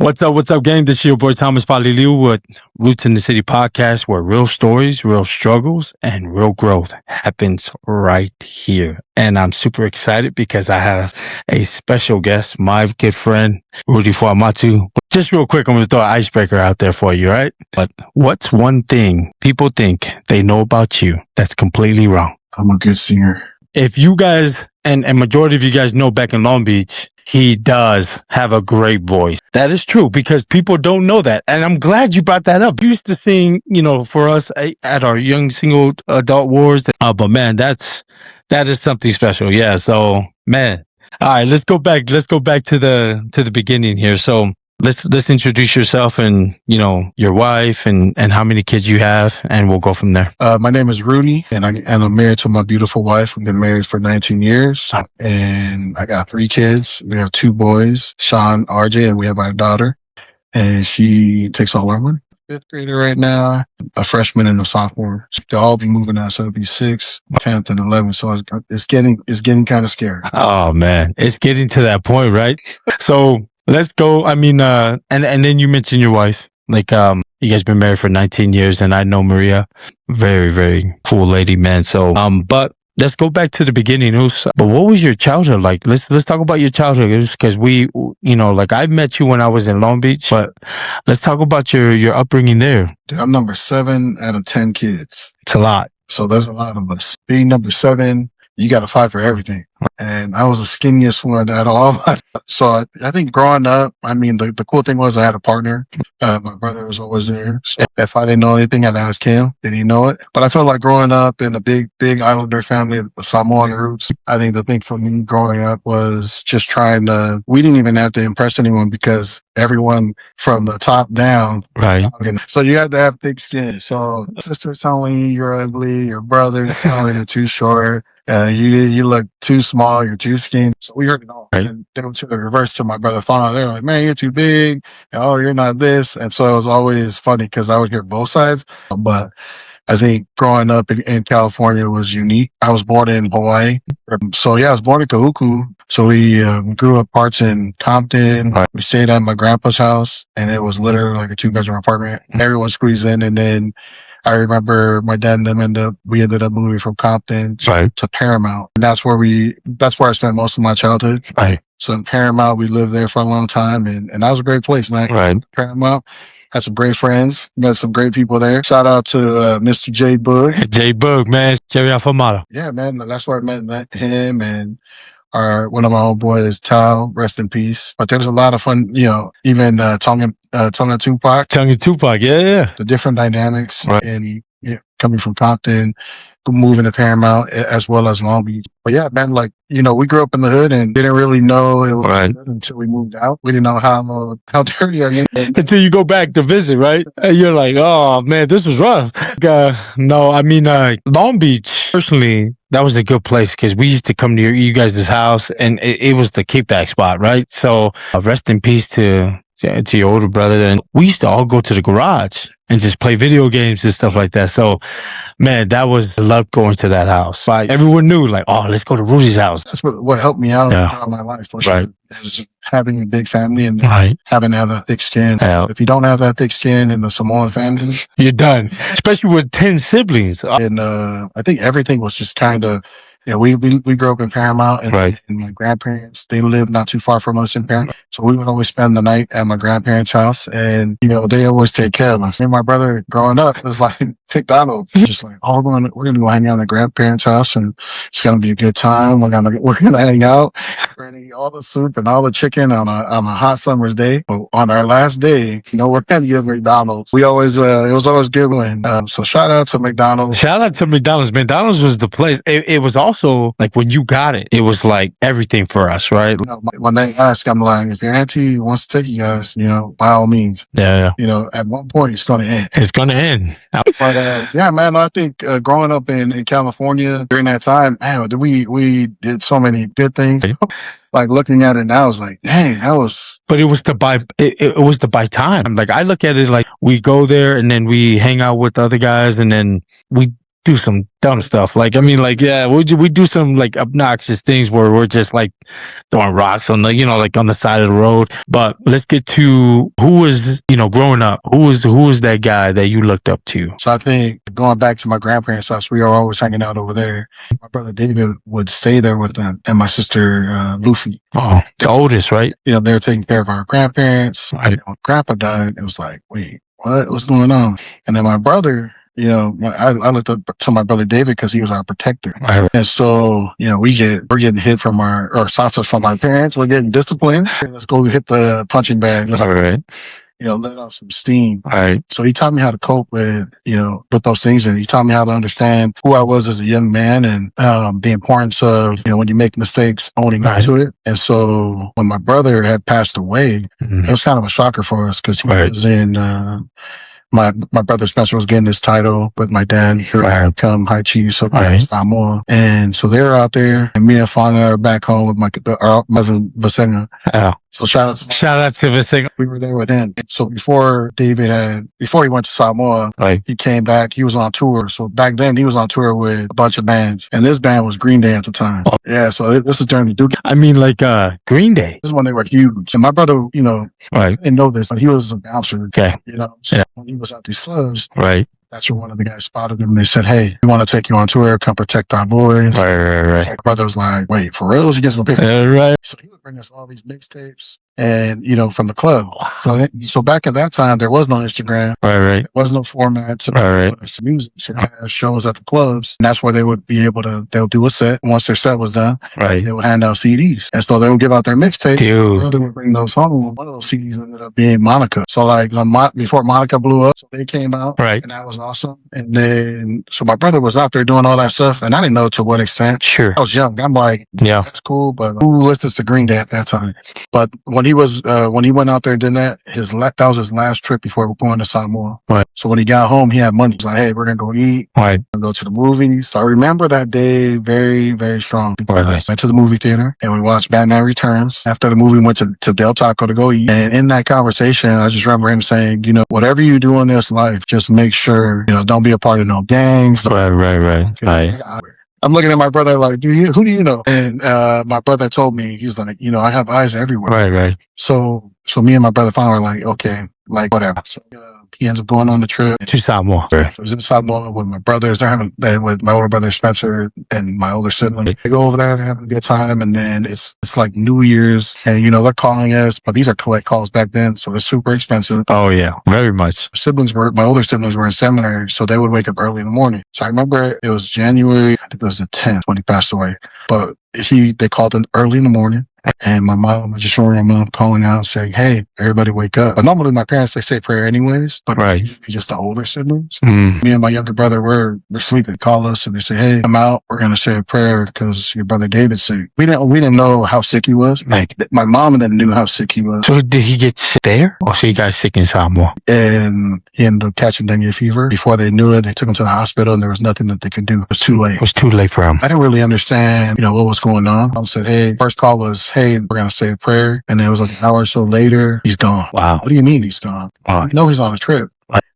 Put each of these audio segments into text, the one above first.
What's up, gang? This is your boy Thomas Paliliu with Roots in the City podcast, where real stories, real struggles, and real growth happens right here. And I'm super excited because I have a special guest, my good friend, Rudy Fuamatu. Just real quick, I'm going to throw an icebreaker out there for you, right? But what's one thing people think they know about you that's completely wrong? I'm a good singer. If you guys, and majority of you guys know back in Long Beach, he does have a great voice. That is true because people don't know that. And I'm glad you brought that up. You used to sing, for us at our young single adult wars. But man, that is something special. Yeah. So man, all right, let's go back to the beginning here. So let's introduce yourself and, your wife and how many kids you have, and we'll go from there. My name is Rudy, and I'm married to my beautiful wife. We've been married for 19 years, and I got 3 kids. We have 2 boys, Sean, RJ, and we have our daughter, and she takes all our money. 5th grader right now, a freshman and a sophomore. They'll all be moving out, so it'll be 6th, 10th, and 11th. So it's getting kind of scary. Oh man, it's getting to that point, right? So let's go. I mean, and then you mentioned your wife. Like, you guys been married for 19 years, and I know Maria, very, very cool lady, man. So, but let's go back to the beginning. But what was your childhood like? Let's talk about your childhood, because we, like I met you when I was in Long Beach, but let's talk about your upbringing there. Dude, I'm number 7 out of 10 kids. It's a lot. So there's a lot of us. Being number 7, you got to fight for everything. And I was the skinniest one out of all my. So I think growing up, I mean, the cool thing was I had a partner. My brother was always there. So if I didn't know anything, I'd ask him. Did he know it? But I felt like growing up in a big Islander family, the Samoan roots, I think the thing for me growing up was just we didn't even have to impress anyone because everyone from the top down. Right. So you had to have thick skin. So sisters telling you you're ugly, your brother telling you're too short. You look too small, you're too skinny. So we heard it all. Right. And they were to the reverse to my brother found out. They were like, man, you're too big. Oh, you're not this. And so it was always funny because I would hear both sides. But I think growing up in California was unique. I was born in Hawaii. So yeah, I was born in Kahuku. So we grew up parts in Compton. Right. We stayed at my grandpa's house, and it was literally like a 2-bedroom apartment. Everyone squeezed in, and then I remember my dad and them ended up moving from Compton to Paramount. And that's where I spent most of my childhood. Right. So in Paramount, we lived there for a long time, and that was a great place, man. Right. Paramount. Had some great friends. Met some great people there. Shout out to Mr. J Boog. J Boog, man. Rudy Fuamatu. Yeah, man. That's where I met him and one of my old boys, Tal. Rest in peace. But there's a lot of fun, even Tonga Tupac. Tonga Tupac, yeah. The different dynamics and coming from Compton, moving to Paramount as well as Long Beach. But yeah, man, we grew up in the hood and didn't really know it was good until we moved out. We didn't know how dirty it is. Until you go back to visit, right? And you're like, oh man, this was rough. No, I mean, Long Beach, personally, that was a good place because we used to come to you guys' house, and it was the kickback spot, right? So rest in peace to your older brother. And we used to all go to the garage and just play video games and stuff like that. So, man, I loved going to that house. Everyone knew, like, oh, let's go to Rudy's house. That's what helped me out throughout my life, for sure. Is having a big family and having to have that thick skin. If you don't have that thick skin in the Samoan family, you're done. Especially with 10 siblings. And I think everything was just kind of. Yeah, we grew up in Paramount, and my grandparents, they lived not too far from us in Paramount. So we would always spend the night at my grandparents' house, and, they always take care of us. Me and my brother growing up was like McDonald's. Just like, we're going to go hang out at the grandparents' house, and it's going to be a good time. We're going to hang out. We're going to eat all the soup and all the chicken on a hot summer's day. But on our last day, we're going to get McDonald's. We always, it was always good when, so shout out to McDonald's. Shout out to McDonald's. McDonald's was the place. It was also like when you got it, it was like everything for us, right? When they ask, I'm like, if your auntie wants to take you guys, by all means. Yeah. At one point, it's going to end. It's going to end. But yeah, man, I think growing up in California during that time, man, we did so many good things. Like looking at it now, I was like, dang, that was. But it was it was to buy time. Like I look at it like we go there and then we hang out with other guys, and then we do some dumb stuff. Like, I mean, like, yeah, we do some like obnoxious things where we're just like throwing rocks on the, like on the side of the road. But let's get to who was, growing up, who was that guy that you looked up to? So I think going back to my grandparents' house, we were always hanging out over there. My brother David would stay there with them, and my sister Luffy. Oh, the oldest, right? They were taking care of our grandparents. Right. When Grandpa died, it was like, wait, what's going on? And then my brother, I looked up to my brother David because he was our protector. Right. And so, we're getting hit from or sauces from our parents. We're getting disciplined. Let's go hit the punching bag. Let's let off some steam. Right. So he taught me how to cope with those things, and he taught me how to understand who I was as a young man, and the importance of when you make mistakes, owning up to it. And so when my brother had passed away, it was kind of a shocker for us because he was in. My brother Spencer was getting this title, but my dad here come high chief of Samoa, and so they were out there, and me and Fauna are back home with my cousin Vasenga. So shout out to Vasenga. We were there with him. So before he went to Samoa, he came back. He was on tour. So back then he was on tour with a bunch of bands, and this band was Green Day at the time. Yeah, so this was during the Duke. I mean, like Green Day. This is when they were huge. And my brother, didn't know this, but he was a bouncer. Okay. So when he was at these clubs, that's where one of the guys spotted him. They said, "Hey, we want to take you on tour. Come protect our boys." Right. So my brother was like, "Wait, for real? You guys gonna pay for it?" Right. So he would bring us all these mixtapes, and from the club. So back at that time, there was no Instagram. Right. There was no format to music. So they had shows at the clubs, and that's where they would be able to. They'll do a set. Once their set was done, they would hand out CDs, and so they would give out their mixtape. Dude, my brother would bring those home. One of those CDs ended up being Monica. So like before Monica blew up, so they came out, and that was awesome. And then so my brother was out there doing all that stuff, and I didn't know to what extent. Sure, I was young. I'm like, that's cool, but who listens to Green Day at that time? But when he went out there and did that, that was his last trip before going to Samoa. Right. So when he got home, he had money. He was like, "Hey, we're gonna go eat. Right. We're gonna go to the movies." So I remember that day very, very strong. Right. I went to the movie theater and we watched Batman Returns. After the movie, we went to Del Taco to go eat. And in that conversation, I just remember him saying, whatever you do in this life, just make sure, don't be a part of no gangs. Right. I'm looking at my brother like, who do you know? And my brother told me, he's like, I have eyes everywhere. Right. So me and my brother finally were like, okay, like whatever. So he ends up going on the trip to Samoa. So I was in Samoa with my brothers. With my older brother Spencer and my older sibling. They go over there, they're having a good time, and then it's like New Year's, and they're calling us, but these are collect calls back then, so it's super expensive. Oh yeah, very much. My older siblings were in seminary, so they would wake up early in the morning. So I remember it was January, I think it was the 10th when he passed away, but they called in early in the morning. And my mom, I just remember my mom calling out saying, "Hey, everybody wake up." But normally my parents, they say prayer anyways, but just the older siblings. Me and my younger brother, we're sleeping. They call us and they say, "Hey, come out. We're going to say a prayer because your brother David's sick." We didn't know how sick he was. Like my mom then knew how sick he was. So did he get sick there? Or so he got sick in Samoa? And he ended up catching dengue fever. Before they knew it, they took him to the hospital and there was nothing that they could do. It was too late. It was too late for him. I didn't really understand, what was going on. I said, "Hey," first call was, "Hey, we're going to say a prayer." And then it was like an hour or so later, he's gone. Wow. What do you mean he's gone? Wow. You know he's on a trip.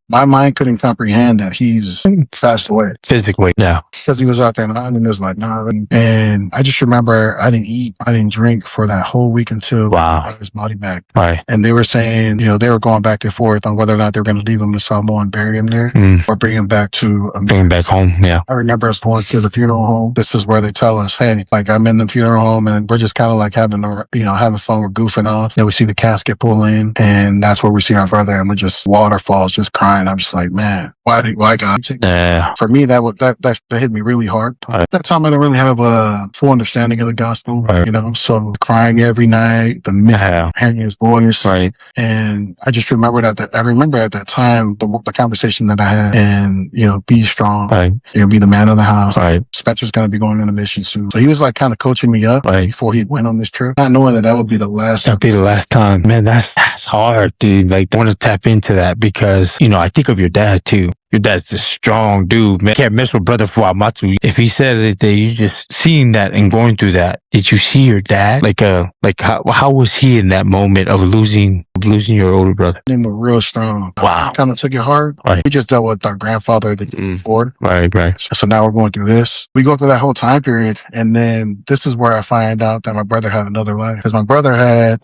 My mind couldn't comprehend that he's passed away. Physically, yeah. Because he was out there and it was like, nah. And I just remember I didn't eat, I didn't drink for that whole week until I got his body back. Right. And they were saying, they were going back and forth on whether or not they were going to leave him in Samoa and bury him there or bring him back to bring him back home. Yeah. I remember us going to the funeral home. This is where they tell us, "Hey, like I'm in the funeral home and we're just kind of like having fun. We're goofing off." Then we see the casket pull in and that's where we see our brother and we're just waterfalls, just crying. I'm just like, man, why God? Yeah. For me, that hit me really hard. At that time, I didn't really have a full understanding of the gospel, so crying every night, the myth, hearing his voice. Right. And I just remember at that time, the conversation that I had and, be strong, be the man of the house. Right. Spencer's going to be going on a mission soon. So he was like kind of coaching me up before he went on this trip, not knowing that would be the last. That'd be the last time. Man, that's hard, dude. Like, I want to tap into that because, I think of your dad too. Your dad's a strong dude, man. Can't mess with Brother Fuamatu. If he said it, that you just seeing that and going through that. Did you see your dad? Like how was he in that moment of losing your older brother? They were real strong. Wow. Kind of took it hard. Right. We just dealt with our grandfather the year before. Right. So now we're going through this. We go through that whole time period, and then this is where I find out that my brother had another life. Because my brother had,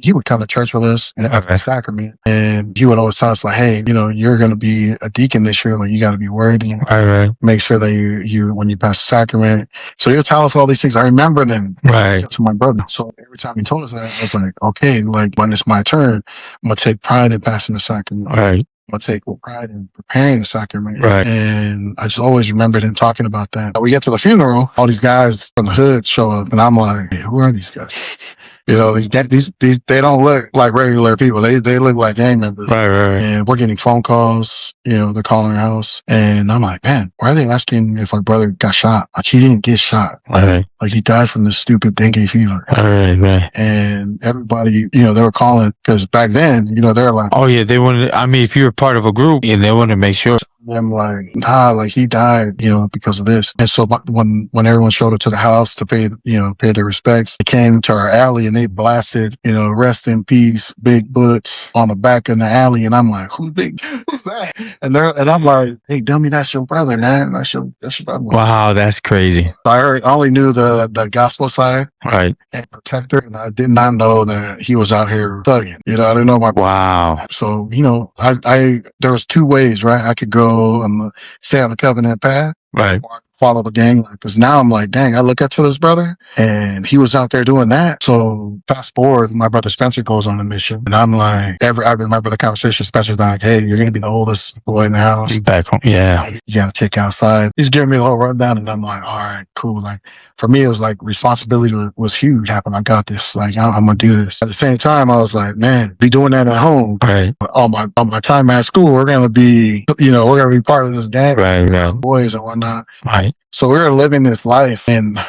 he would come to church with us and after the sacrament, and he would always tell us like, "Hey, you're going to be a deacon this year. Like, you got to be worthy. Right. Make sure that you when you pass the sacrament." So he'll tell us all these things. I remember them. Right. To my brother. So every time he told us that, I was like, okay, like when it's my turn, I'm gonna take pride in passing the sacrament. Right. I'm gonna take pride in preparing the sacrament. Right. And I just always remembered him talking about that. We get to the funeral, all these guys from the hood show up, and I'm like, hey, who are these guys? These they don't look like regular people. They look like gang members. Right. And we're getting phone calls. They're calling our house, and I'm like, man, why are they asking if our brother got shot? Like, he didn't get shot. Right. Like, he died from this stupid dengue fever. Right. And everybody, they were calling because back then, they were like, oh yeah, they wanted. I mean, if you were part of a group, and they wanted to make sure. I'm like, nah, like he died, because of this. And so when everyone showed up to the house to pay their respects, they came to our alley and they blasted, rest in peace, Big Butch on the back of the alley. And I'm like, who's that? And I'm like, hey, dummy, that's your brother, man. That's your brother. Wow, that's crazy. I only knew the gospel side. Right. And protector. And I did not know that he was out here thugging. I didn't know my. Wow. So, there was two ways, right? I could go and stay on the covenant path. Right. Follow the gang. Because now I'm like, dang, I look up to this brother and he was out there doing that. So fast forward, my brother Spencer goes on a mission. And I'm like, I remember the conversation. Spencer's like, hey, you're going to be the oldest boy in the house. Back home. Yeah. You got to take outside. He's giving me a little rundown. And I'm like, all right, cool. Like, for me, it was like responsibility was huge. I got this. Like, I'm going to do this. At the same time, I was like, man, be doing that at home. Right. On my time at school, we're going to be, we're going to be part of this gang. Right. Boys and whatnot. Right. So we were living this life, and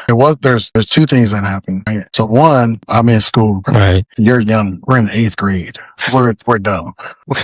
there's two things that happen. Right? So one, I'm in school. Right. You're young. We're in the 8th grade. We're dumb.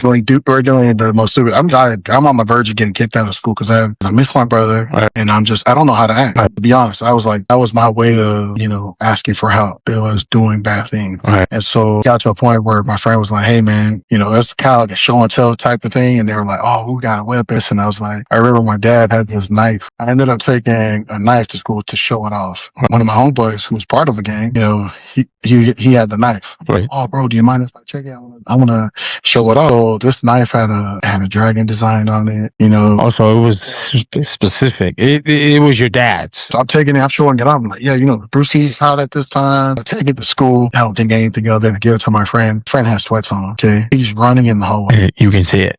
We're doing the most stupid. I'm on the verge of getting kicked out of school because I miss my brother, right. And I don't know how to act. Right. To be honest, I was like, that was my way of asking for help. It was doing bad things, right. And so it got to a point where my friend was like, hey man, it's kind of like a show and tell type of thing, and they were like, oh, who got a weapon? And I was like, I remember my dad had this knife. I ended up taking a knife to school to show it off. One of my homeboys who was part of a gang, he had the knife. Right. Oh, bro, do you mind if I check it? I want to show it off. So this knife had a dragon design on it, Also, it was specific. It was your dad's. So I'm taking it, I'm showing it off. I'm like, yeah, Bruce Lee's hot at this time. I take it to school. I don't think anything of it. I give it to my friend. Friend has sweats on, okay? He's running in the hallway. You can see it.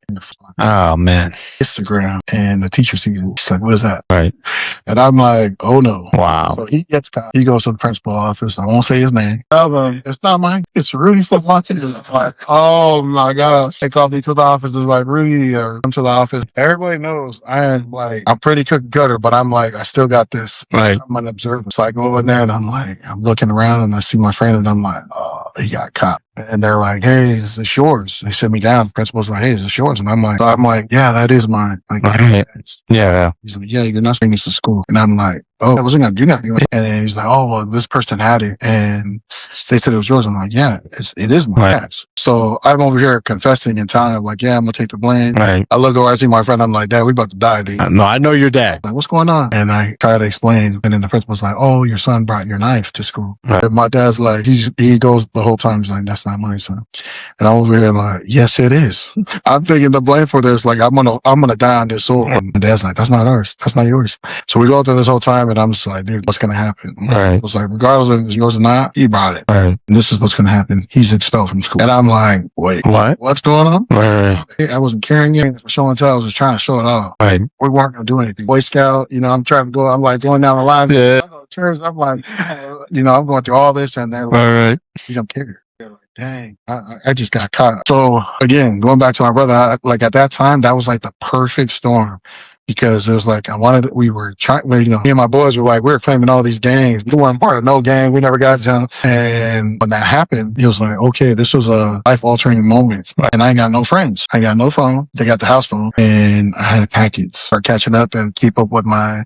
Oh, man. Instagram. And the teacher sees it. She's like, what is that? Right. And I'm like, oh no. Wow. So he gets caught. He goes to the principal office. I won't say his name. It's not mine. It's Rudy Fuamatu. Like, oh my gosh. They called me to the office. It's like, Rudy, come to the office. Everybody knows I'm pretty cook gutter, but I'm like, I still got this. Right. I'm an observer. So I go in there and I'm looking around and I see my friend and I'm like, oh, he got caught. And they're like, hey, is this yours? They sit me down. The principal's like, hey, is this yours? And I'm like, yeah, that is mine. Like, right. Yeah. He's like, yeah, you're not bringing this to school. And I'm like, oh, I wasn't going to do nothing. And then he's like, oh, well, this person had it. And they said it was yours. I'm like, yeah, it is my dad's. So I'm over here confessing and telling him, like, yeah, I'm going to take the blame. Right. I look over, I see my friend. I'm like, Dad, we about to die, dude. No, I know your dad. Like, what's going on? And I try to explain. And then the principal's like, oh, your son brought your knife to school. Right. And my dad's like, he goes the whole time. He's like, that's not mine, son. And I'm over here like, yes, it is. I'm taking the blame for this. Like, I'm gonna die on this sword. And Dad's like, that's not ours. That's not yours. So we go through this whole time, and I'm just like, dude, what's gonna happen? Right. It was like, regardless of if it's yours or not, he brought it. Right. And this is what's gonna happen. He's expelled from school. And I'm like, wait, what's going on? Right. I wasn't carrying it for show and tell. I was just trying to show it off. Right. We weren't gonna do anything. Boy Scout, I'm trying to go. I'm like going down the line. Yeah. I'm like, I'm going through all this, and they're like, all right, you don't care. Dang, I just got caught. So again, going back to my brother, at that time, that was like the perfect storm. because it was like we were trying, me and my boys were like, we were claiming all these gangs. We weren't part of no gang. We never got jumped. And when that happened, it was like, okay, this was a life altering moment. And I ain't got no friends. I ain't got no phone. They got the house phone, and I had packets. Start catching up and keep up with my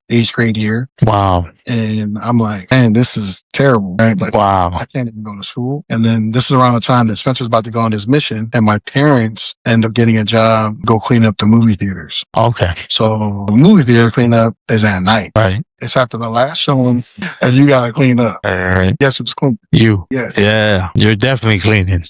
8th grade year. Wow. And I'm like, man, this is terrible, right? Like, Wow. I can't even go to school. And then this is around the time that Spencer's about to go on his mission, and my parents end up getting a job, go clean up the movie theaters. Okay. So the movie theater cleanup is at night. Right. It's after the last showing, and you gotta clean up. Right. Guess who's clean? You. Yes. Yeah. You're definitely cleaning.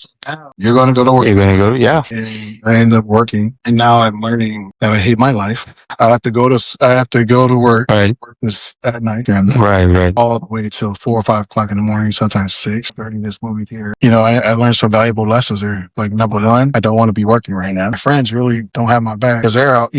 You're gonna go to work. You're gonna go. Yeah. And I end up working, and now I'm learning that I hate my life. I have to go to work. Right. Work this at night, and Right. all the way till 4 or 5 o'clock in the morning, sometimes 6, starting this movie theater. I learned some valuable lessons there. Like, number one, I don't want to be working right now. My friends really don't have my back because they're out.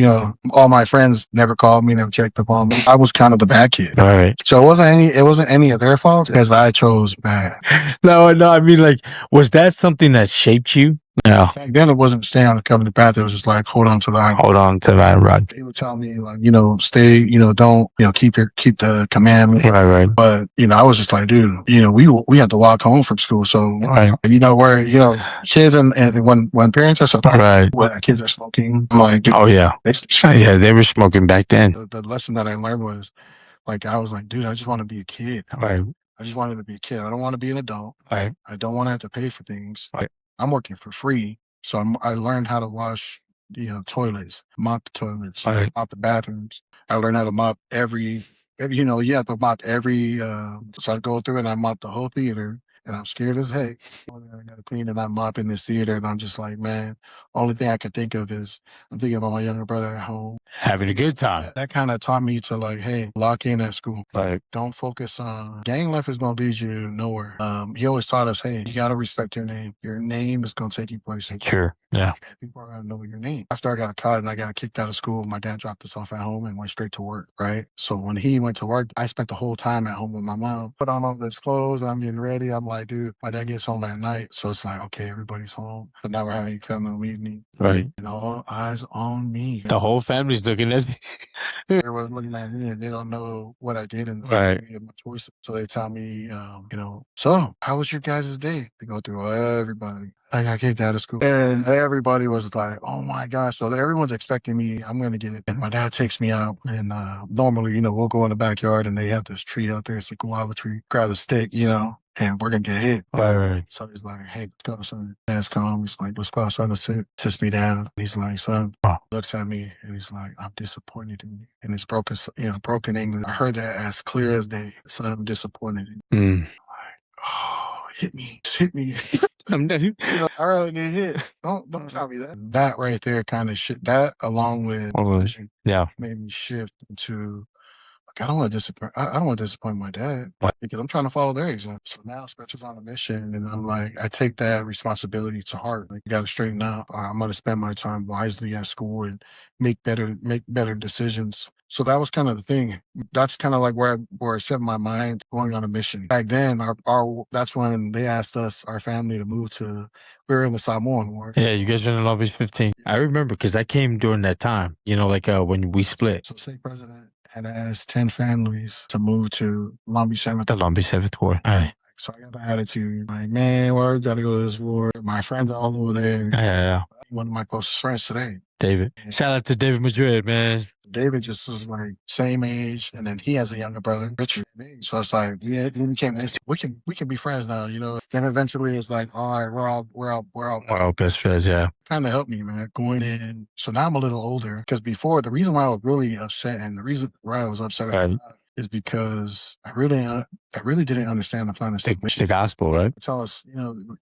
All my friends never called me, never checked up on me. I was kind of the bad kid. Right. So it wasn't any of their fault because I chose bad. No. I mean, like, was that something that shaped you? Yeah. Back then, it wasn't stay on the covenant path. It was just like, hold on to the line. Hold on to that rod. They would tell me, like, stay, don't, keep the commandment. Right. But, I was just like, dude, we had to walk home from school. So, Right. where, kids and when parents are surprised Right. when kids are smoking, I'm like, dude, Oh yeah. Yeah, they were smoking back then. the lesson that I learned was, like, I was like, dude, I just want to be a kid. Right. I just wanted to be a kid. I don't want to be an adult. Right. I don't want to have to pay for things. Right. I'm working for free. So I learned how to wash, toilets, mop the toilets, Right. mop the bathrooms. I learned how to mop you have to mop every, so I go through and I mop the whole theater, and I'm scared as heck. I got to clean and I'm mopping this theater, and I'm just like, man, only thing I can think of is I'm thinking about my younger brother at home. Having a good time. That kind of taught me to, like, hey, lock in at school. Right. Don't focus on gang life is going to lead you nowhere. He always taught us, hey, you got to respect your name. Your name is going to take you places. Sure. Yeah. People are going to know your name. After I got caught and I got kicked out of school, my dad dropped us off at home and went straight to work, right? So when he went to work, I spent the whole time at home with my mom. Put on all this clothes. I'm getting ready. I'm like, dude, my dad gets home at night. So it's like, okay, everybody's home. So now we're having family evening. Right. And all eyes on me. The whole family's looking at me. Everyone's looking at me, and they don't know what I did and Right. my choices. So they tell me, so how was your guys' day? They go through everybody. I got kicked out of school, and everybody was like, "Oh my gosh!" So everyone's expecting me. I'm gonna get it. And my dad takes me out, and normally, we'll go in the backyard, and they have this tree out there. It's a guava tree. Grab a stick, and we're gonna get hit. Right. So he's like, "Hey, let's go, son." Dad's calm. He's like, "Let's go outside and sit." Sits me down. He's like, "Son," looks at me, and he's like, "I'm disappointed in you." And it's broken English. I heard that as clear as day. "Son, I'm disappointed in you." Mm. Oh, hit me. Just hit me. I'm done. I rather get hit. Don't tell me that. That right there kind of shit. That along with Yeah. made me shift into, like, I don't want to disappoint. I don't want to disappoint my dad What? because I'm trying to follow their example. So now Spencer's on a mission, and I'm like, I take that responsibility to heart. Like, you got to straighten up. I'm going to spend my time wisely at school and make better decisions. So that was kind of the thing. That's kind of like where I set my mind going on a mission. Back then, that's when they asked us, our family, to move to. We were in the Samoan War. Yeah, you guys were in Long Beach 15. I remember because I came during that time. Like when we split. So state president had asked 10 families to move to Long Beach 7th. The Long Beach 7th War. All right. So I got the attitude, like, man, we gotta go to this war. My friends are all over there. Yeah. One of my closest friends today, David. Shout out to David Madrid, man. David just was like same age, and then he has a younger brother, Richard. So it's like, yeah, we became instant. We can be friends now, Then eventually it's like, all right, we're all best friends, yeah. Kind of helped me, man, going in. So now I'm a little older because before, the reason why I was really upset, and the reason why I was upset is because I really didn't understand the plan of the gospel, right? Tell us,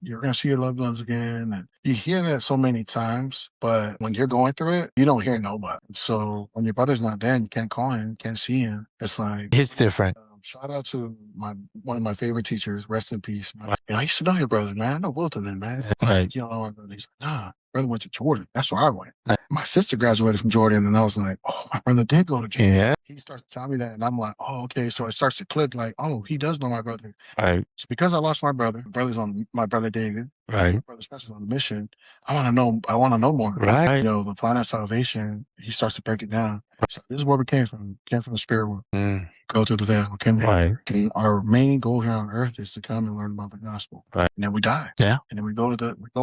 you're gonna see your loved ones again, and you hear that so many times, but when you're going through it, you don't hear nobody. So when your brother's not there, and you can't call him, can't see him. It's like, it's different. Shout out to one of my favorite teachers, rest in peace. I used to know your brother, man. I know Wilton, then, man. Right. He's like, nah, brother went to Jordan. That's where I went. My sister graduated from Jordan, and I was like, oh, my brother did go to Jordan. Yeah. He starts to tell me that, and I'm like, oh, okay. So it starts to click, like, oh, he does know my brother. Right. So because I lost my brother David, Right. Brother Spencer's on the mission. I want to know more. Right. You know, the plan of salvation, he starts to break it down. So this is where we came from. We came from the spirit world. Mm. Go to the veil. We came Right. and our main goal here on earth is to come and learn about the gospel. Right. And then we die. Yeah. And then we go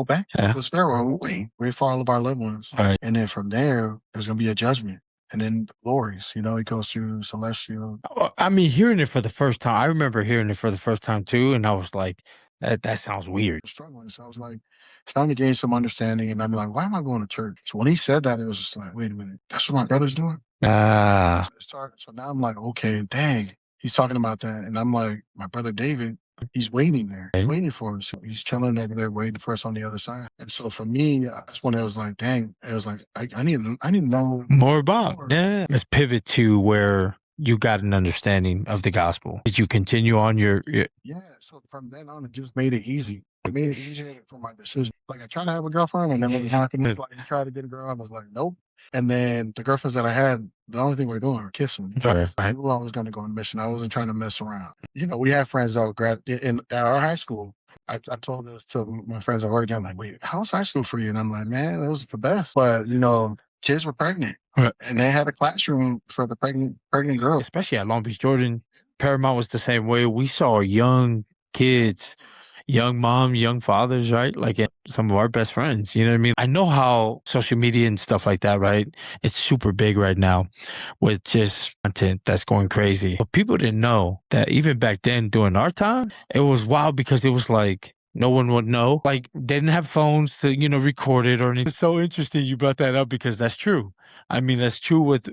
back to the spirit world. We wait for all of our loved ones. Right. And then from there, there's going to be a judgment. And then the glories, you know, it goes through celestial. I mean, hearing it for the first time, I remember hearing it for the first time too, and I was like, that sounds weird. Struggling. So I was like, trying to gain some understanding. And I'm like, why am I going to church? So when he said that, it was just like, wait a minute, that's what my brother's doing? Ah. So now I'm like, okay, dang, he's talking about that. And I'm like, my brother David, he's waiting there, waiting for us. He's chilling over there, waiting for us on the other side. And so for me, that's when it was like, dang, it was like, I need to know more about. Yeah. Let's pivot to where you got an understanding of the gospel. Did you continue on your Yeah, so from then on, it just made it easy. It made it easier for my decision. Like I tried to have a girlfriend, and then when it happened, like I tried to get a girl, I was like, nope. And then the girlfriends that I had, the only thing we were doing were kissing. I knew I was going to go on a mission. I wasn't trying to mess around. You know, we had friends that were at our high school. I told this to my friends at work. I'm like, wait, how was high school for you? And I'm like, man, it was the best. But you know, kids were pregnant, and they had a classroom for the pregnant girls, especially at Long Beach, Jordan. Paramount was the same way. We saw young kids, young moms, young fathers, right? Like some of our best friends, you know what I mean? I know how social media and stuff like that, right? It's super big right now with just content that's going crazy. But people didn't know that even back then during our time, it was wild because it was like, no one would know. Like they didn't have phones to, you know, record it or anything. It's so interesting you brought that up because that's true. I mean, that's true with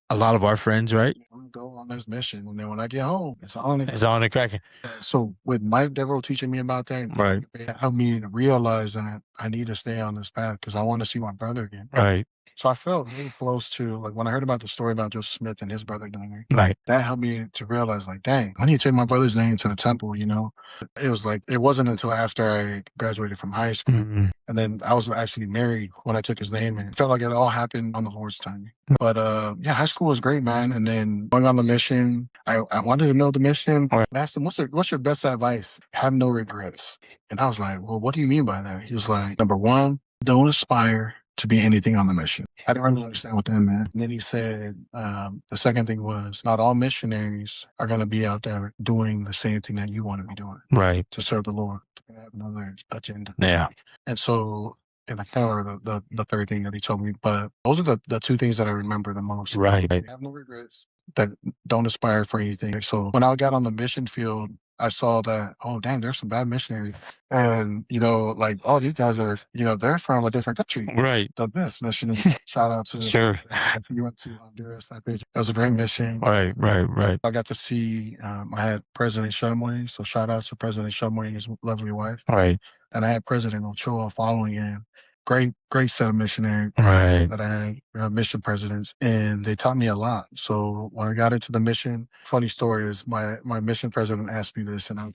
a lot of our friends, right? I'm gonna go on this mission, and then when I get home, it's on it. It's on and cracking. So with Mike Devereaux teaching me about that, right, it helped me to realize that I need to stay on this path because I want to see my brother again. Right. So I felt really close to, like, when I heard about the story about Joseph Smith and his brother dying, right, that helped me to realize, like, dang, I need to take my brother's name to the temple, you know? It was like, it wasn't until after I graduated from high school. Mm-hmm. And then I was actually married when I took his name, and it felt like it all happened on the Lord's timing. But yeah, high school was great, man. And then going on the mission, I wanted to know the mission. I asked him, what's your best advice? Have no regrets. And I was like, well, what do you mean by that? He was like, number one, don't aspire to be anything on the mission. I didn't really understand what that meant. And then he said, the second thing was, not all missionaries are going to be out there doing the same thing that you want to be doing. Right. To serve the Lord. To have another agenda. Yeah. And so, and I can't remember the third thing that he told me, but those are the two things that I remember the most. Right. Have no regrets. That don't aspire for anything. So when I got on the mission field, I saw that, oh, dang, there's some bad missionaries. And, you know, like, oh, these guys are, you know, they're from a different country. Right. The best mission. Shout out to, sure. You went to Honduras, that page. That was a great mission. Right. I got to see, I had President Shumway. So shout out to President Shumway and his lovely wife. Right. And I had President Ochoa following him. Great set of missionaries that I had, mission presidents, and they taught me a lot. So when I got into the mission, funny story is my mission president asked me this, and I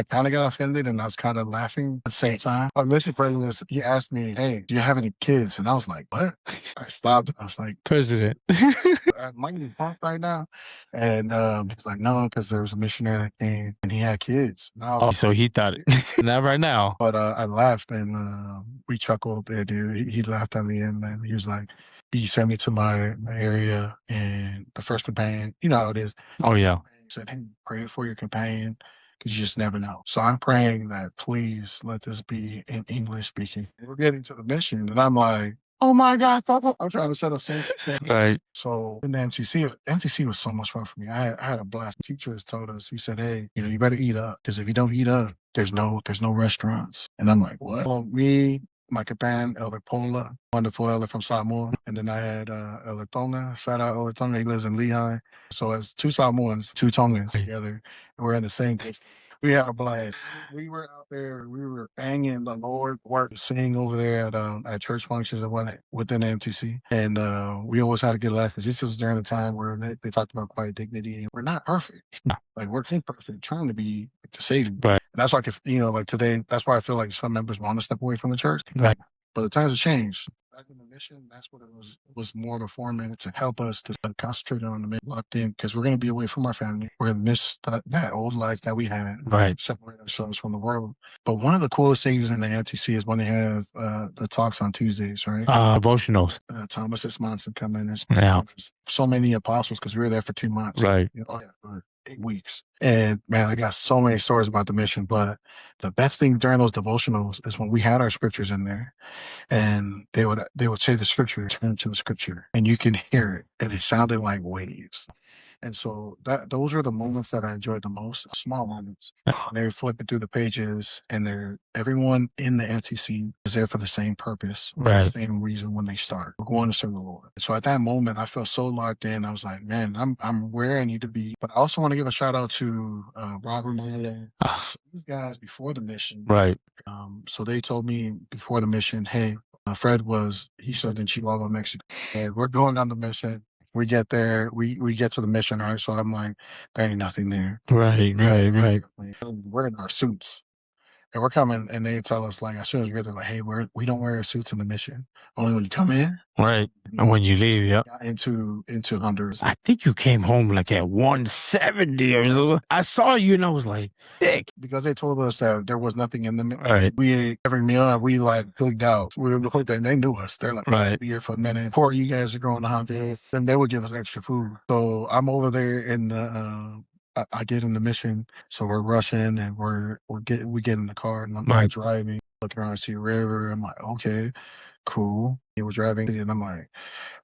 kind of got offended, and I was kind of laughing at the same time. Our mission president, he asked me, "Hey, do you have any kids?" And I was like, "What?" I stopped. I was like, "President, am I getting punked right now?" And he's like, "No, because there was a missionary that came, and he had kids." And I was so he thought it. Not right now. But I laughed, and we chuckled there, dude. He laughed at me, and then he was like, he sent me to my area, and the first companion, you know how it is. Oh, yeah. He said, hey, pray for your companion, because you just never know. So I'm praying that please let this be in English speaking. We're getting to the mission, and I'm like, oh my God, Papa. I'm trying to set up safe. Right. So in the MTC was so much fun for me. I had a blast. Teachers told us, he said, hey, you know, you better eat up, because if you don't eat up, there's no restaurants. And I'm like, what? Well, me, my companion, Elder Pola, wonderful elder from Samoa. And then I had Elder Tonga, shout out Elder Tonga, he lives in Lehigh. So as two Samoans, two Tongans together, and we're in the same place. We had a blast. We were out there, we were banging the Lord work, singing over there at church functions and whatnot within the MTC. And we always had a good laugh because this is during the time where they talked about quiet dignity. And we're not perfect. Like we're imperfect, trying to be the Savior. Right. And that's like, if, you know, like today, that's why I feel like some members want to step away from the church. Right. But the times have changed. Back in the mission, that's what it was more of a format to help us to concentrate on the mission, locked in, because we're going to be away from our family. We're going to miss that old life that we had, Right. separate ourselves from the world. But one of the coolest things in the MTC is when they have the talks on Tuesdays, right? Devotionals. Thomas S. Monson come in and Yeah. so many apostles because we were there for 2 months, Right. for 8 weeks. And man, I got so many stories about the mission. But the best thing during those devotionals is when we had our scriptures in there, and they would say the scripture, turn to the scripture, and you can hear it, and it sounded like waves. And so those are the moments that I enjoyed the most, small moments. They're flipping through the pages, and everyone in the NTC is there for the same purpose, Right. the same reason when they start. We're going to serve the Lord. So at that moment, I felt so locked in. I was like, man, I'm where I need to be. But I also want to give a shout out to Robert Marley. These guys before the mission. Right. So they told me before the mission, hey, Fred he said in Chihuahua, Mexico, and we're going on the mission. We get there, we get to the mission, right? So I'm like, there ain't nothing there. Right. We're in our suits. And we're coming, and they tell us, like, as soon as we get there, like, hey, we don't wear suits in the mission. Only when you come in. Right. And when you leave, yeah. Into Honduras. I think you came home like at 170 or so. I saw you and I was like, thick. Because they told us that there was nothing in the mission. Right. We ate every meal, and we like clicked out. We were hooked, and they knew us. They're like, Right. be here for a minute before you guys are going to Honduras. Then they would give us extra food. So I'm over there in the I get in the mission, so we're rushing, and we get in the car, and I'm driving, looking around, I see a river. I'm like, okay, cool. He was driving, and I'm like,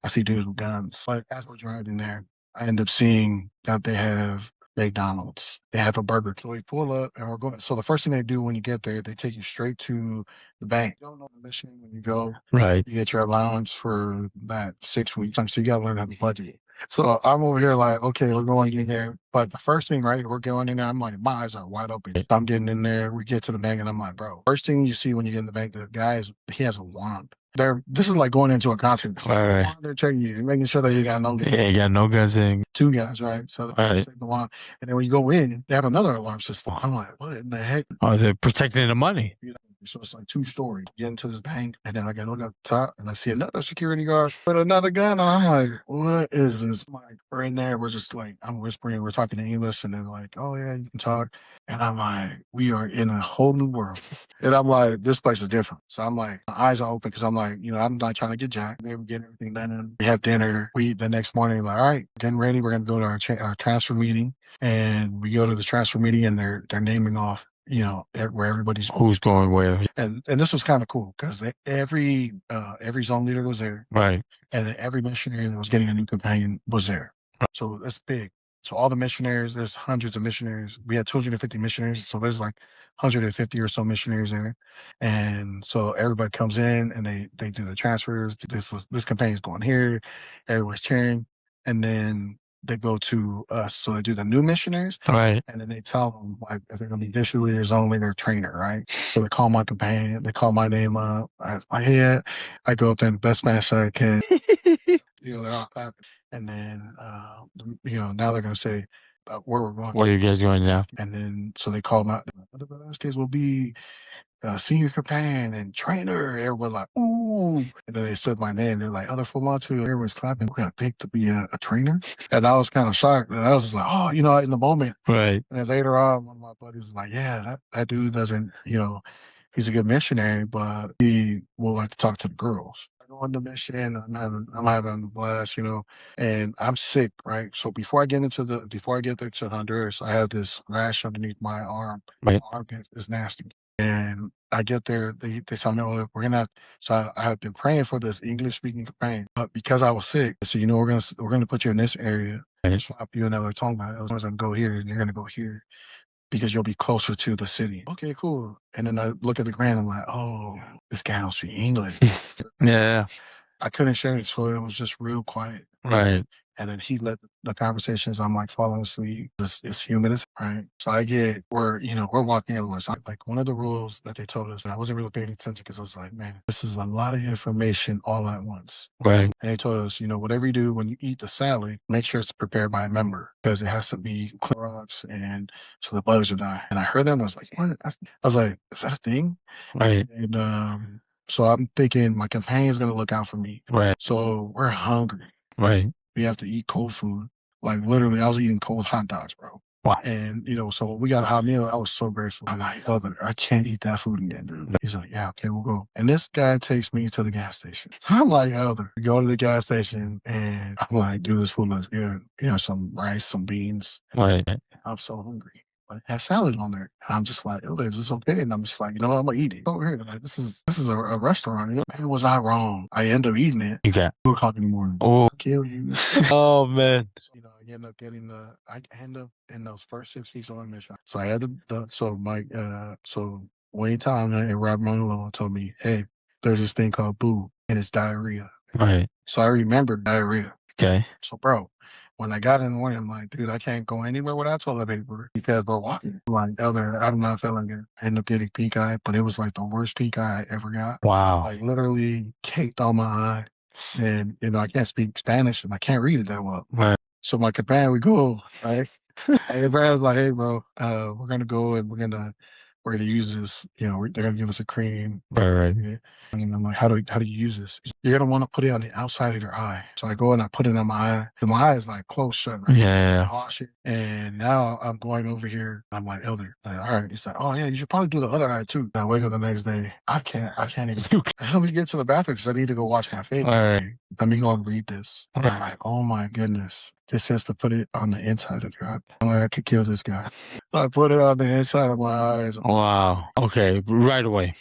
I see dudes with guns. But as we're driving there, I end up seeing that they have McDonald's. They have a burger. So we pull up, and we're going. So the first thing they do when you get there, they take you straight to the bank. You don't know the mission when you go. Right. You get your allowance for that 6 weeks. So you got to learn how to budget. So I'm over here like, okay, we're going in there. But the first thing, right, we're going in there. I'm like, my eyes are wide open. So I'm getting in there. We get to the bank, and I'm like, bro, first thing you see when you get in the bank, the guy he has a wand. This is like going into a concert. Right. They're checking you, making sure that you got no guns. Yeah, you got no guns in. 2 guys, right? So they take the wand, and then when you go in, they have another alarm system. I'm like, what in the heck? Oh, they're protecting the money. So it's like 2 stories. Get into this bank, and then I gotta look up the top, and I see another security guard with another gun. And I'm like, what is this? Like, we're in there. We're just like, I'm whispering. We're talking in English, and they're like, oh yeah, you can talk. And I'm like, we are in a whole new world. And I'm like, this place is different. So I'm like, my eyes are open because I'm like, I'm not trying to get jacked. They were getting everything done. And we have dinner. The next morning, like, all right, getting ready. We're gonna go to our transfer meeting, and we go to the transfer meeting, and they're naming off, where everybody's who's going where. And this was kind of cool because every zone leader was there, right? And then every missionary that was getting a new companion was there. So that's big. So all the missionaries, there's hundreds of missionaries. We had 250 missionaries, so there's like 150 or so missionaries in it. And so everybody comes in, and they do the transfers. This companion's going here. Everybody's cheering, and then they go to us. So they do the new missionaries. Right. And then they tell them, like, if they're going to be district leaders only, their trainer, right? So they call my companion. They call my name up. I go up there the best match I can. They're all clapping. And then, now they're going to say where we're going. Where are you guys going now? And then, so they call my, the Velasquez will be senior companion and trainer. Everyone like, ooh. And then they said my name. They're like, Rudy Fuamatu. Everyone's clapping. We got picked to be a trainer. And I was kind of shocked. And I was just like, oh, in the moment. Right. And then later on, one of my buddies was like, yeah, that dude doesn't, he's a good missionary, but he will like to talk to the girls. I go on the mission. I'm having a blast, and I'm sick, right? So before I get there to Honduras, I have this rash underneath my arm. Right. My arm is nasty. And I get there, they tell me, oh, we're gonna. So I have been praying for this English speaking companion, but because I was sick, so we're gonna put you in this area, right. Swap you another tongue. I was gonna go here, and you're gonna go here, because you'll be closer to the city. Okay, cool. And then I look at the grant, I'm like, oh, this guy don't speak English. Yeah. I couldn't share it, so it was just real quiet. Right. And then he led the conversations. I'm like falling asleep. It's humid, right? So we're walking everywhere. So like one of the rules that they told us, and I wasn't really paying attention because I was like, man, this is a lot of information all at once. Right. And they told us, whatever you do when you eat the salad, make sure it's prepared by a member because it has to be Clorox, and so the bugs will die. And I heard them. I was like, what? I was like, is that a thing? Right. And So I'm thinking my companion's gonna look out for me. Right. So we're hungry. Right. We have to eat cold food. Like literally, I was eating cold hot dogs, bro. Wow. And so we got a hot meal. I was so grateful. I'm like, oh, I can't eat that food again, dude. He's like, yeah, okay, we'll go. And this guy takes me to the gas station. I'm like, Elder, we go to the gas station and I'm like, dude, this food looks good. Some rice, some beans. Right. I'm so hungry. But it has salad on there. And I'm just like, Elder, is this okay? And I'm just like, what? I'm gonna eat it. Over here. Like, this is a restaurant. Man, was I wrong? I end up eating it. Okay. 2:00 in the morning. Oh. I'll kill you. Oh man. So, I end up getting I end up in those first 6 weeks on mission. So I had so Wayne Tom and Rob Mungalo told me, hey, there's this thing called boo and it's diarrhea. Right. So I remember diarrhea. Okay. So bro, when I got in the morning, I'm like, dude, I can't go anywhere without toilet paper because we're walking. I'm like, Elder, I'm not feeling good. I ended up getting pink eye, but it was like the worst pink eye I ever got. Wow. Like literally caked on my eye. And I can't speak Spanish and I can't read it that well. Right. So my companion, we go, right? And the was like, hey, bro, we're going to go and we're going to use this, they're going to give us a cream. Right. Yeah. And I'm like, how do you use this? You're going to want to put it on the outside of your eye. So I go and I put it on my eye. And my eye is like closed shut, right? Yeah. I wash it. And now I'm going over here. I'm like, Elder, like, all right. He's like, oh yeah, you should probably do the other eye too. And I wake up the next day. I can't even. Help me get to the bathroom because I need to go wash my face. All right. Let me go and read this. And I'm like, oh my goodness. This says to put it on the inside of your eye. I'm like, I could kill this guy. So I put it on the inside of my eyes. Wow. Okay. Right away.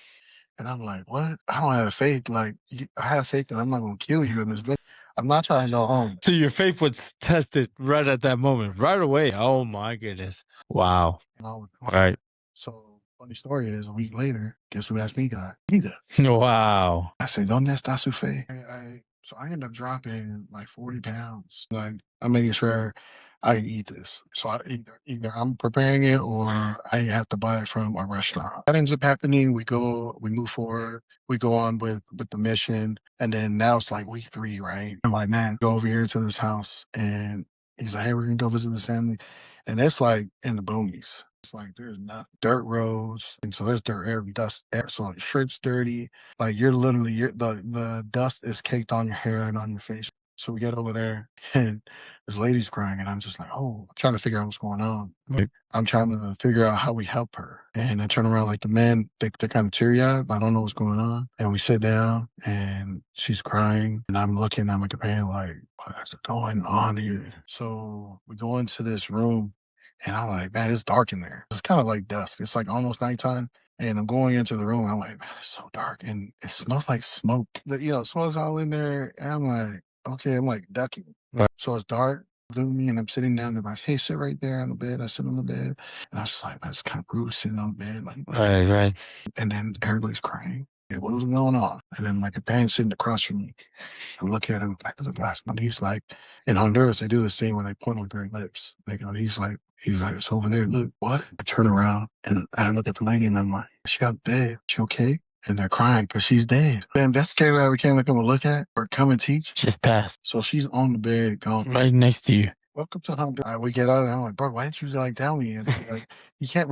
And I'm like, what? I don't have faith. Like, I have faith that I'm not going to kill you in this video. I'm not trying to go home. So your faith was tested right at that moment, right away. Oh my goodness. Wow. Right. So funny story is a week later, guess who asked me God? Wow. I said, ¿Dónde está su fe? So I ended up dropping like 40 pounds. Like I'm making sure I can eat this. So either I'm preparing it or I have to buy it from a restaurant. That ends up happening. We move forward. We go on with the mission. And then now it's like week 3, right? I'm like, man, go over here to this house. And he's like, hey, we're going to go visit this family. And it's like in the boonies. It's like there's nothing, dirt roads, and so there's dirt every dust. So like shirt's dirty, like the dust is caked on your hair and on your face. So we get over there, and this lady's crying, and I'm just like, oh, I'm trying to figure out what's going on. Right. I'm trying to figure out how we help her. And I turn around, like the men, they're kind of teary eyed. I don't know what's going on. And we sit down, and she's crying, and I'm looking at my companion like, what's going on here? So we go into this room. And I'm like, man, it's dark in there. It's kind of like dusk. It's like almost nighttime. And I'm going into the room. I'm like, man, it's so dark. And it smells like smoke. Smoke's all in there. And I'm like, okay, I'm like ducking. Right. So it's dark, gloomy, and I'm sitting down. They're like, hey, sit right there on the bed. I sit on the bed. And I was just like, man, it's kind of rude sitting on the bed. Like, Right. And then everybody's crying. Yeah, what was going on? And then my companion's sitting across from me. I look at him like the last one. He's like, in Honduras, they do this thing where they point with their lips. He's like, it's over there. Look, what? I turn around and I look at the lady and I'm like, she got dead. She okay? And they're crying because she's dead. The investigator that we came to come and look at or come and teach just passed. So she's on the bed, gone right next to you. Welcome to Honduras. We get out of there. I'm like, bro, why didn't you like tell me? And like, we can't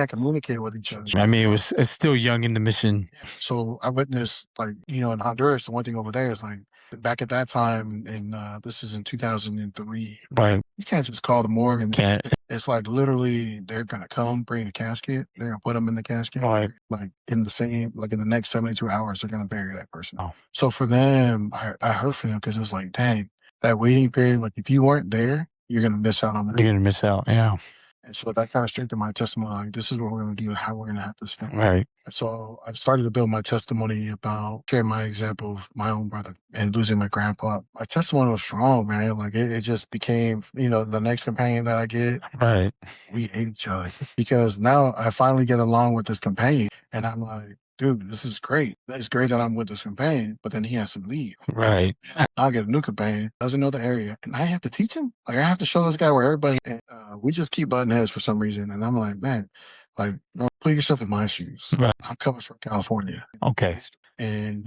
communicate with each other. I mean, it's still young in the mission. So I witnessed, like, in Honduras, the one thing over there is like, back at that time, and this is in 2003. Right. You can't just call the morgue and Can't. It's like literally they're gonna come bring a casket. They're gonna put them in the casket. Right. Like in the next 72 hours, they're gonna bury that person. Oh. So for them, I heard from them because it was like, dang, that waiting period. Like if you weren't there, you're gonna miss out on that. You're gonna miss out. Yeah. And so that kind of strengthened my testimony. Like, this is what we're going to do, how we're going to have to spend. Right. And so I started to build my testimony about sharing my example of my own brother and losing my grandpa. My testimony was strong, man. Like it just became, the next companion that I get. Right. We hate each other because now I finally get along with this companion and I'm like, dude, this is great. It's great that I'm with this companion, but then he has to leave. Right. I'll get a new companion, doesn't know the area, and I have to teach him. Like I have to show this guy where everybody. And, we just keep butting heads for some reason, and I'm like, man, like, bro, put yourself in my shoes. Right. I'm coming from California. Okay. And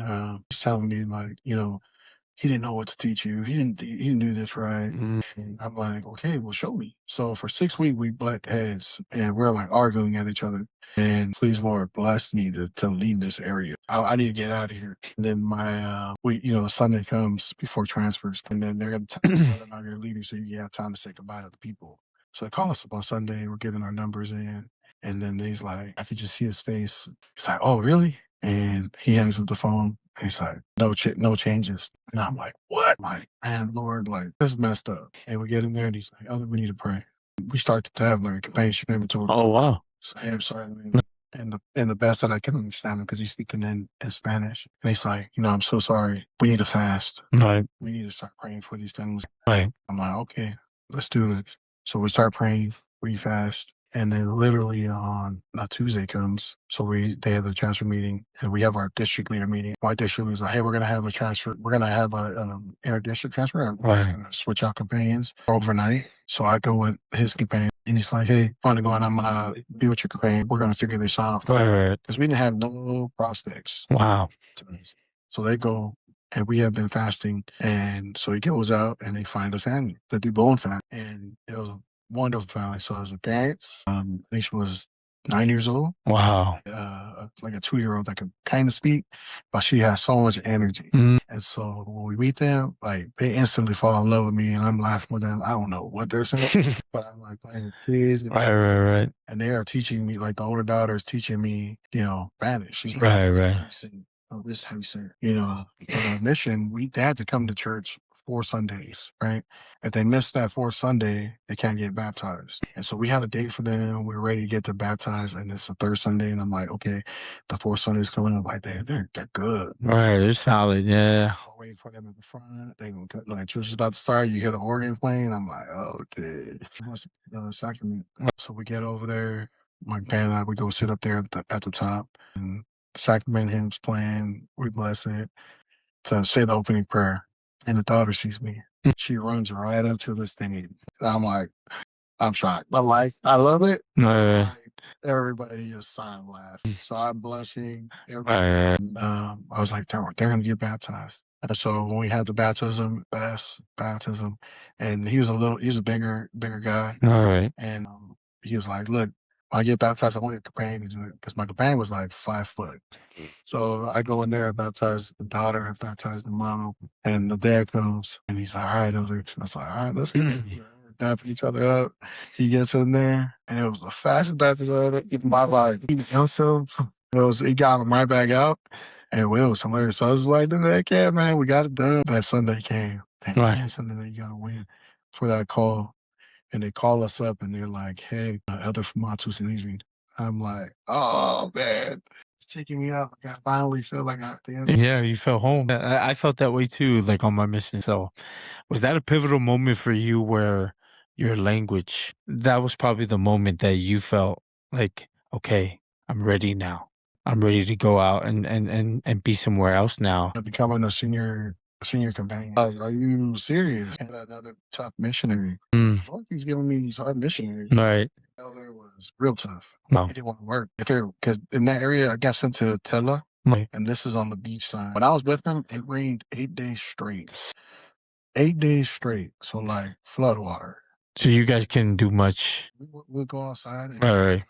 he's telling me like, he didn't know what to teach you. He didn't do this right. And I'm like, okay, well, show me. So for 6 weeks, we butt heads and we're like arguing at each other. And please, Lord, bless me to leave this area. I need to get out of here. And then the Sunday comes before transfers, and then they're going to tell us whether or not you're leaving, so you have time to say goodbye to the people. So they call us up on Sunday. We're getting our numbers in, and then he's like, I could just see his face. He's like, oh, really? And he hangs up the phone. And he's like, no changes. And I'm like, what? I'm like, man, Lord, like, this is messed up. And we get in there, and he's like, oh, we need to pray. We start to have like a companionship inventory. Oh, wow. So, hey, I'm sorry, man. And the best that I can understand him because he's speaking in Spanish. And he's like, I'm so sorry. We need to fast. Right. We need to start praying for these families. Right. I'm like, okay, let's do this. So we start praying, we fast. And then literally on Tuesday comes. So they have the transfer meeting and we have our district leader meeting. My district leader is like, hey, we're going to have a transfer. We're going to have a inter-district transfer. And we're going to switch out companions overnight. So I go with his companion. And he's like, hey, I want to go and I'm going to be with your companion. We're going to figure this out. Right. Because we didn't have no prospects. Wow. So they go and we have been fasting. And so he goes out and they find a family, the Dubon family. And it was a wonderful family. So it was a parents. I think she was 9 years old. Wow. Like a 2-year-old that could kind of speak, but she has so much energy. And so when we meet them, like they instantly fall in love with me and I'm laughing with them. I don't know what they're saying, but I'm like playing with kids. Right. And they are teaching me, like the older daughter is teaching me, Spanish. She's like, Right. oh, this is how you say it. On our mission, they had to come to church 4 Sundays, right? If they miss that 4th Sunday, they can't get baptized. And so we had a date for them. We were ready to get them baptized, and it's the 3rd Sunday. And I'm like, okay, the 4th Sunday is coming up. Like they're good. Right, they're solid. Yeah. I'm waiting for them at the front. They gonna like church is about to start. You hear the organ playing. I'm like, oh, dude, what's the sacrament? So we get over there. My band and I, we go sit up there at the top, and sacrament hymns playing. We bless it to say the opening prayer. And the daughter sees me. She runs right up to the stage. I'm like, I'm shocked. But like, I love it. Like, everybody just silent laugh. So I'm blushing. I was like, they're going to get baptized. And so when we had the baptism, and he was a bigger guy. All right. And he was like, look, when I get baptized, I want your companion to do it. Because my companion was like 5 foot. So I go in there, I baptize the daughter, I baptize the mom, and the dad comes and he's like, all right, I was like, all right, let's go. We're dapping each other up. He gets in there and it was the fastest baptism I ever in my life. He got him right back out and it was hilarious. So I was like, heck yeah, man, we got it done. That Sunday came. And Sunday you gotta win for that call. And they call us up and they're like, hey, Elder Fuamatu's leaving. I'm like, oh man, it's taking me out. Like I finally feel like Yeah, you felt home. I felt that way too, like on my mission. So was that a pivotal moment for you where your language, that was probably the moment that you felt like, okay, I'm ready now. I'm ready to go out and be somewhere else now. Becoming a senior companion. Like, are you serious? And another tough missionary. Lord, he's giving me these hard missionaries. Right. Elder was real tough. Wow. It didn't want to work. Because in that area, I got sent to Tela, and this is on the beach side. When I was with him, it rained 8 days straight. 8 days straight. So like flood water. So you guys couldn't do much. We'll go outside. Right.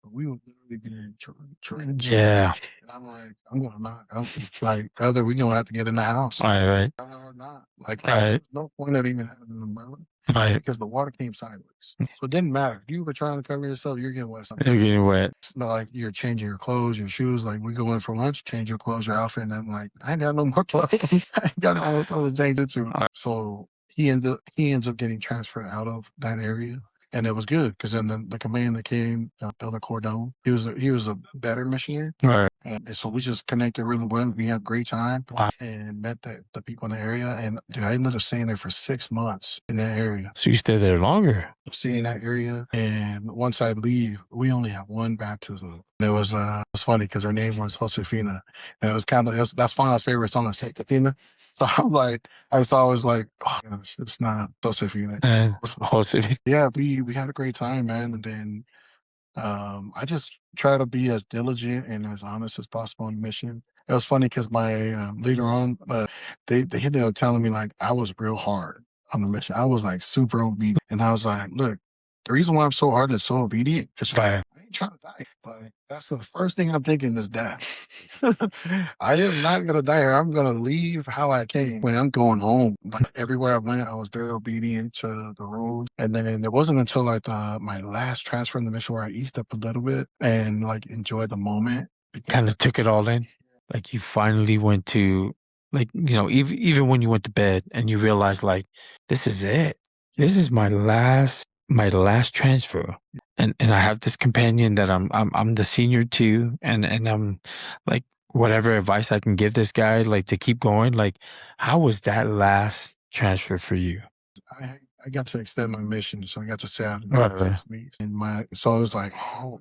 We would literally be in trench. Yeah. And I'm like, I'm going to knock. I'm like, Elder, we're going to have to get in the house. Right. Or not. Like, Right. there's no point of even having an umbrella. Right. Because the water came sideways. So it didn't matter. If you were trying to cover yourself, you're getting wet. You're getting wet. It's not like you're changing your clothes, your shoes. Like, we go in for lunch, change your clothes, your outfit. And I'm like, I ain't got no more clothes. I ain't got no more clothes to change into. So he ends up getting transferred out of that area. And it was good because then the command that came, Elder Cordon, he was a better missionary. Right. And so we just connected really well. We had a great time. Wow. And met the people in the area. And dude, I ended up staying there for 6 months in that area. So you stayed there longer? Staying in that area. And once I leave, we only have one baptism. It was funny because her name was Josefina. And it was that's Fana's favorite song, Josefina. So I'm like, I was always like, oh gosh, it's not Josefina. Josefina. Yeah, we had a great time, man. And then I just try to be as diligent and as honest as possible on the mission. It was funny because my later on, they ended up telling me like I was real hard on the mission. I was like super obedient, and I was like, look, the reason why I'm so hard and so obedient is Right. I ain't trying to die, but that's the first thing I'm thinking is death. I am not gonna die here. I'm gonna leave how I came. When I'm going home, like everywhere I went, I was very obedient to the rules. And then it wasn't until like my last transfer in the mission where I eased up a little bit and like enjoyed the moment. Kind of took it all in. Like you finally went to, like, even when you went to bed and you realized like, this is it. This is my last transfer. And I have this companion that I'm the senior to, and I'm like, whatever advice I can give this guy, like to keep going. Like, how was that last transfer for you? I got to extend my mission, so I got to stay out Right, another 6 weeks. And so I was like, oh,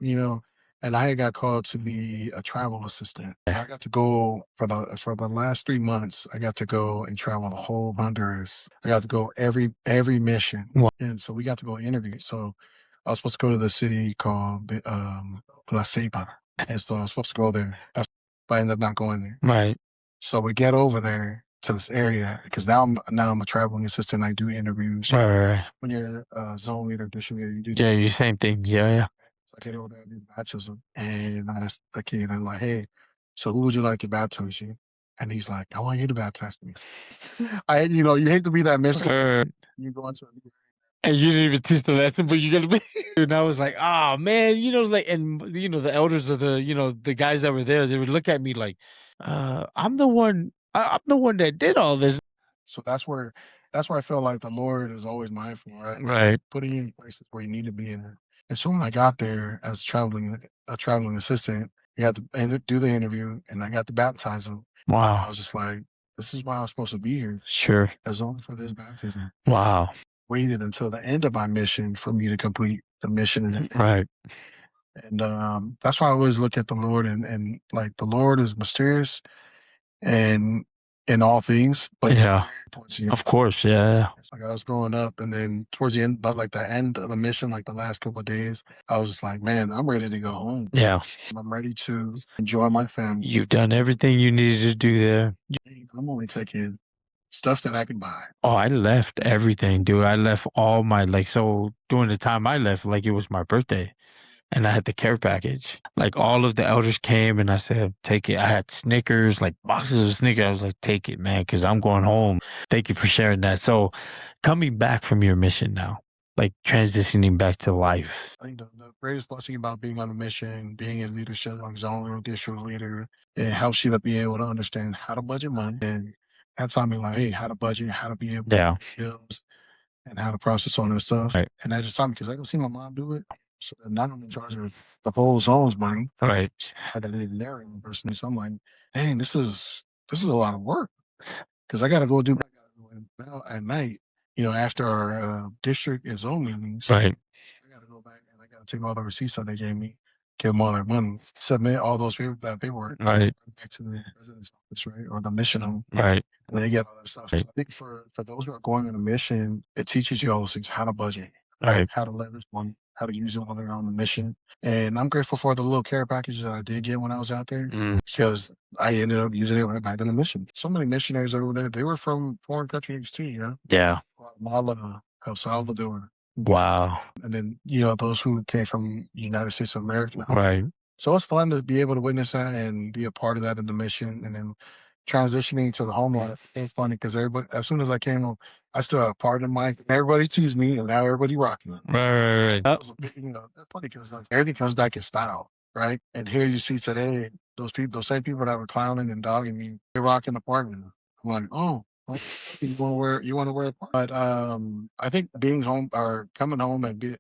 and I got called to be a travel assistant. So I got to go for the last 3 months. I got to go and travel the whole Honduras. I got to go every mission, Wow. and so we got to go interview. So I was supposed to go to the city called La Ceiba, and so I was supposed to go there, but I ended up not going there. Right. So we get over there to this area because now I'm a traveling assistant. I do interviews. Right. When you're a zone leader, district leader, you do. Yeah, you same thing. Yeah. So I get over there, I do baptism, and I asked the kid, I'm like, hey, so who would you like to baptize you? And he's like, I want you to baptize me. You hate to be that mister. You go into a new. And you didn't even teach the lesson, but you're gonna be. And I was like, oh man, like, and the elders of the guys that were there, they would look at me like, I'm the one that did all this. So that's where I feel like the Lord is always mindful, right? Right. Putting you in places where you need to be in it. And so when I got there as a traveling assistant, you had to do the interview, and I got to baptize him. I Wow. was just like, this is why I was supposed to be here. Sure. As only for this baptism. Wow. Waited until the end of my mission for me to complete the mission. Right. And that's why I always look at the Lord and like the Lord is mysterious and in all things, but Yeah. towards the end. Of course. Yeah. It's like I was growing up, and then towards the end, but like the end of the mission, like the last couple of days, I was just like, man, I'm ready to go home. Yeah. I'm ready to enjoy my family. You've done everything you needed to do there. I'm only taking stuff that I can buy. Oh, I left everything, dude. I left all my, so during the time I left, like it was my birthday, and I had the care package. Like all of the elders came and I said, take it. I had Snickers, like boxes of Snickers. I was like, take it, man, because I'm going home. Thank you for sharing that. So coming back from your mission now, like transitioning back to life. I think the greatest blessing about being on a mission, being in leadership, like zone or district leader, it helps you to be able to understand how to budget money. And that taught me like, hey, how to budget, how to be able to pay bills, and how to process all that stuff. Right. And that just taught me because I could see my mom do it. So now I'm in charge of the whole zone's money. Right. I didn't there personally. So I'm like, dang, this is a lot of work because I got to go do now at night. After our district and zone meetings, Right. I got to go back and I got to take all the receipts that they gave me, give them all their money, submit all those paperwork Right. back to the president's office, right, or the mission home. Right. And they get all that stuff. Right. So I think for those who are going on a mission, it teaches you all those things: how to budget, Right. how to leverage money, how to use it while they're on the mission. And I'm grateful for the little care packages that I did get when I was out there because I ended up using it right back in the mission. So many missionaries over there, they were from foreign countries too, Yeah. Guatemala, El Salvador. Wow. And then, those who came from the United States of America. Right. So it's fun to be able to witness that and be a part of that in the mission. And then transitioning to the home life ain't funny because everybody, as soon as I came home, I still have a part of my, everybody teased me and now everybody rocking it. Right. That's funny because everything comes back in style, right? And here you see today, those same people that were clowning and dogging me, they're rocking the partner. I'm like, oh, you want to wear a part? But I think being home or coming home and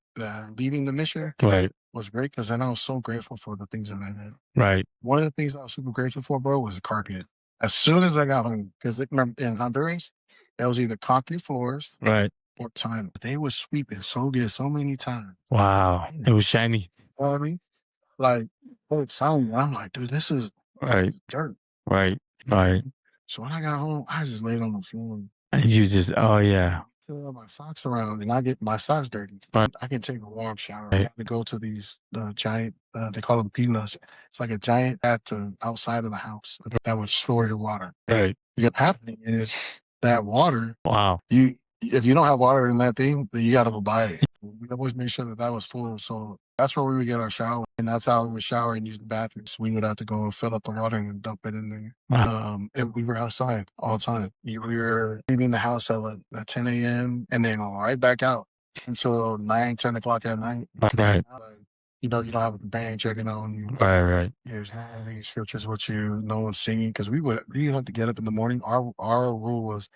leaving the mission was great because then I was so grateful for the things that I did. Right. One of the things I was super grateful for, bro, was the carpet. As soon as I got home, because in Honduras, there was either concrete floors or tile. They were sweeping so good so many times. Wow. It was shiny. You know what I mean? Like, it sounded, I'm like, dude, this is dirt. Right. So when I got home, I just laid on the floor. And you just, oh yeah. my socks around and I get my socks dirty. Right. I can take a warm shower. I Right. have to go to these giant, they call them pilas. It's like a giant bathtub outside of the house that would store your water. Right. What's happening is that water, Wow. if you don't have water in that thing, then you got to go buy it. We always make sure that that was full. So that's where we would get our shower. And that's how we would shower and use the bathrooms. We would have to go and fill up the water and dump it in there. Wow. And we were outside all the time. We were leaving the house at 10 a.m. and then right back out until 9, 10 o'clock at night. Right. You know, you don't have a band checking on you. Right. There's having scriptures with you, no one's singing. Because we have to get up in the morning. Our rule was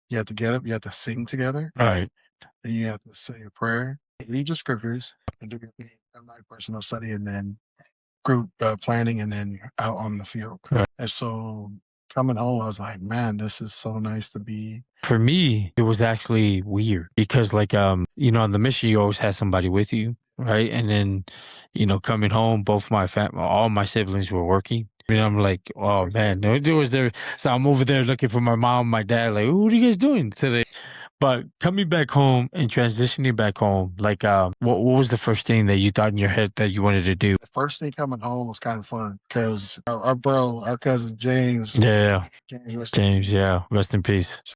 you have to get up, you have to sing together. Right. Then you have to say a prayer, read your scriptures, and do your thing, my personal study, and then group planning, and then out on the field. Right. And so coming home, I was like, man, this is so nice to be. For me, it was actually weird because, like, on the mission, you always had somebody with you, right? And then, coming home, all my siblings were working. And I'm like, oh man, there was there. So I'm over there looking for my mom, my dad, like, what are you guys doing today? But coming back home and transitioning back home, like, what was the first thing that you thought in your head that you wanted to do? The first thing coming home was kind of fun because our cousin James. Yeah. James, James, yeah. Rest in peace.